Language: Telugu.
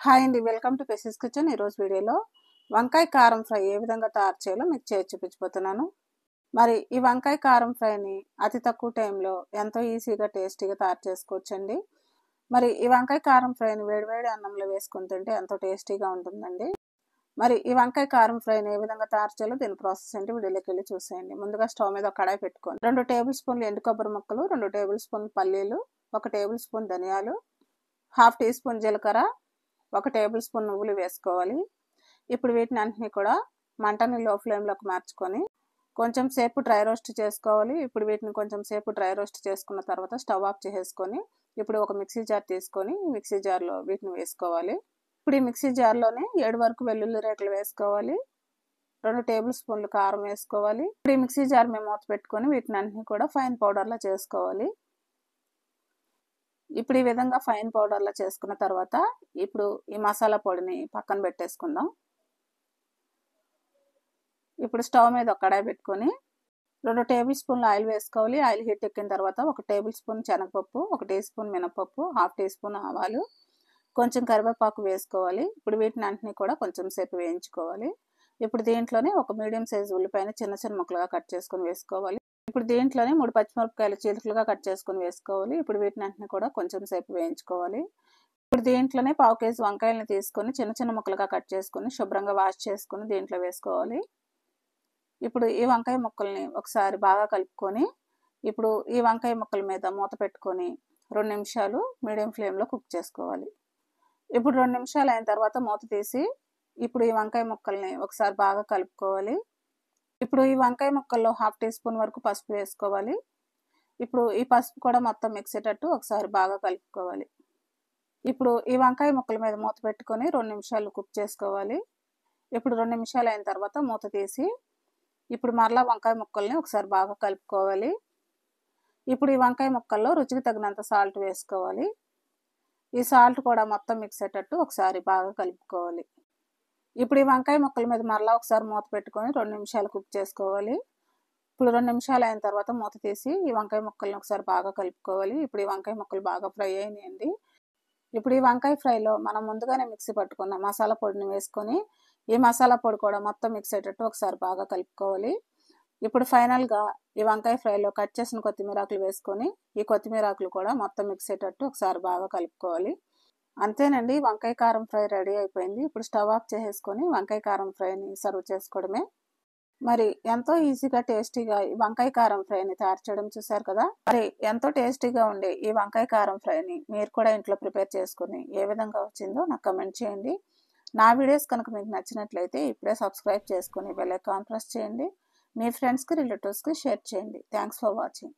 హాయ్ అండి, వెల్కమ్ టు పెసిస్ కిచెన్. ఈరోజు వీడియోలో వంకాయ కారం ఫ్రై ఏ విధంగా తయారు చేయాలో మీకు చేసి చూపించబోతున్నాను. మరి ఈ వంకాయ కారం ఫ్రైని అతి తక్కువ టైంలో ఎంతో ఈజీగా టేస్టీగా తయారు చేసుకోవచ్చండి. మరి ఈ వంకాయ కారం ఫ్రైని వేడివేడి అన్నంలో వేసుకుని తింటే ఎంతో టేస్టీగా ఉంటుందండి. మరి ఈ వంకాయ కారం ఫ్రైని ఏ విధంగా తయారు చేయాలో దీని ప్రాసెస్ ఏంటి వీడియోలోకి వెళ్ళి చూసేయండి. ముందుగా స్టవ్ మీద ఒక కడాయి పెట్టుకొని 2 టేబుల్ స్పూన్లు ఎండు కొబ్బరి ముక్కలు, 2 టేబుల్ స్పూన్లు పల్లీలు, 1 టేబుల్ స్పూన్ ధనియాలు, 1/2 టీ స్పూన్ జీలకర్ర, 1 టేబుల్ స్పూన్ నువ్వులు వేసుకోవాలి. ఇప్పుడు వీటిని అన్నిటిని కూడా మంటని లో ఫ్లేమ్లోకి మార్చుకొని కొంచెం సేపు డ్రై రోస్ట్ చేసుకోవాలి. ఇప్పుడు వీటిని కొంచెం సేపు డ్రై రోస్ట్ చేసుకున్న తర్వాత స్టవ్ ఆఫ్ చేసేసుకొని ఇప్పుడు ఒక మిక్సీ జార్ తీసుకొని మిక్సీ జార్లో వీటిని వేసుకోవాలి. ఇప్పుడు ఈ మిక్సీ జార్లోనే 7 వరకు వెల్లుల్లి రేకులు వేసుకోవాలి. 2 టేబుల్ స్పూన్లు కారం వేసుకోవాలి. ఇప్పుడు ఈ మిక్సీ జార్ మేము మూత పెట్టుకొని వీటిని అన్నిటిని కూడా ఫైన్ పౌడర్లా చేసుకోవాలి. ఇప్పుడు ఈ విధంగా ఫైన్ పౌడర్లా చేసుకున్న తర్వాత ఇప్పుడు ఈ మసాలా పొడిని పక్కన పెట్టేసుకుందాం. ఇప్పుడు స్టవ్ మీద ఒక కడాయి పెట్టుకొని 2 టేబుల్ స్పూన్ల ఆయిల్ వేసుకోవాలి. ఆయిల్ హీట్ ఎక్కిన తర్వాత 1 టేబుల్ స్పూన్ శనగపప్పు, 1 టీ స్పూన్ మినపప్పు, 1/2 టీ స్పూన్ ఆవాలు, కొంచెం కరివేపాకు వేసుకోవాలి. ఇప్పుడు వీటిని అన్నిటిని కూడా కొంచెం సేపు వేయించుకోవాలి. ఇప్పుడు దీంట్లోనే ఒక మీడియం సైజు ఉల్లిపాయని చిన్న చిన్న ముక్కలుగా కట్ చేసుకొని వేసుకోవాలి. ఇప్పుడు దీంట్లోనే 3 పచ్చిమిరపకాయలు చీలికలుగా కట్ చేసుకొని వేసుకోవాలి. ఇప్పుడు వీటిని అన్నిటిని కూడా కొంచెం సేపు వేయించుకోవాలి. ఇప్పుడు దీంట్లోనే 1/2 కేజీ వంకాయలను తీసుకొని చిన్న చిన్న ముక్కలుగా కట్ చేసుకొని శుభ్రంగా వాష్ చేసుకొని దీంట్లో వేసుకోవాలి. ఇప్పుడు ఈ వంకాయ ముక్కల్ని ఒకసారి బాగా కలుపుకొని ఇప్పుడు ఈ వంకాయ ముక్కల మీద మూత పెట్టుకొని 2 నిమిషాలు మీడియం ఫ్లేమ్లో కుక్ చేసుకోవాలి. ఇప్పుడు 2 నిమిషాలు అయిన తర్వాత మూత తీసి ఇప్పుడు ఈ వంకాయ ముక్కల్ని ఒకసారి బాగా కలుపుకోవాలి. ఇప్పుడు ఈ వంకాయ ముక్కల్లో 1/2 టీ స్పూన్ వరకు పసుపు వేసుకోవాలి. ఇప్పుడు ఈ పసుపు కూడా మొత్తం మిక్స్ అయ్యేటట్టు ఒకసారి బాగా కలుపుకోవాలి. ఇప్పుడు ఈ వంకాయ ముక్కల మీద మూత పెట్టుకొని 2 నిమిషాలు కుక్ చేసుకోవాలి. ఇప్పుడు 2 నిమిషాలు అయిన తర్వాత మూత తీసి ఇప్పుడు మరలా వంకాయ ముక్కల్ని ఒకసారి బాగా కలుపుకోవాలి. ఇప్పుడు ఈ వంకాయ ముక్కల్లో రుచికి తగినంత సాల్ట్ వేసుకోవాలి. ఈ సాల్ట్ కూడా మొత్తం మిక్స్ అయ్యేటట్టు ఒకసారి బాగా కలుపుకోవాలి. ఇప్పుడు ఈ వంకాయ ముక్కల మీద మరలా ఒకసారి మూత పెట్టుకొని 2 నిమిషాలు కుక్ చేసుకోవాలి. ఇప్పుడు 2 నిమిషాలు అయిన తర్వాత మూత తీసి ఈ వంకాయ ముక్కల్ని ఒకసారి బాగా కలుపుకోవాలి. ఇప్పుడు ఈ వంకాయ ముక్కలు బాగా ఫ్రై అయినాయండి. ఇప్పుడు ఈ వంకాయ ఫ్రైలో మనం ముందుగానే మిక్సీ పట్టుకున్న మసాలా పొడిని వేసుకొని ఈ మసాలా పొడి కూడా మొత్తం మిక్స్ అయ్యేటట్టు ఒకసారి బాగా కలుపుకోవాలి. ఇప్పుడు ఫైనల్గా ఈ వంకాయ ఫ్రైలో కట్ చేసిన కొత్తిమీర ఆకులు వేసుకొని ఈ కొత్తిమీర ఆకులు కూడా మొత్తం మిక్స్ అయ్యేటట్టు ఒకసారి బాగా కలుపుకోవాలి. అంతేనండి, వంకాయ కారం ఫ్రై రెడీ అయిపోయింది. ఇప్పుడు స్టవ్ ఆఫ్ చేసేసుకొని వంకాయ కారం ఫ్రైని సర్వ్ చేసుకోవడమే. మరి ఎంతో ఈజీగా టేస్టీగా ఈ వంకాయ కారం ఫ్రైని తయారు చేయడం చూసారు కదా. మరి ఎంతో టేస్టీగా ఉండే ఈ వంకాయ కారం ఫ్రైని మీరు కూడా ఇంట్లో ప్రిపేర్ చేసుకుని ఏ విధంగా వచ్చిందో నాకు కమెంట్ చేయండి. నా వీడియోస్ కనుక మీకు నచ్చినట్లయితే ఇప్పుడే సబ్స్క్రైబ్ చేసుకుని బెల్ ఐకాన్ ప్రెస్ చేయండి. మీ ఫ్రెండ్స్కి రిలేటివ్స్కి షేర్ చేయండి. Thanks for watching.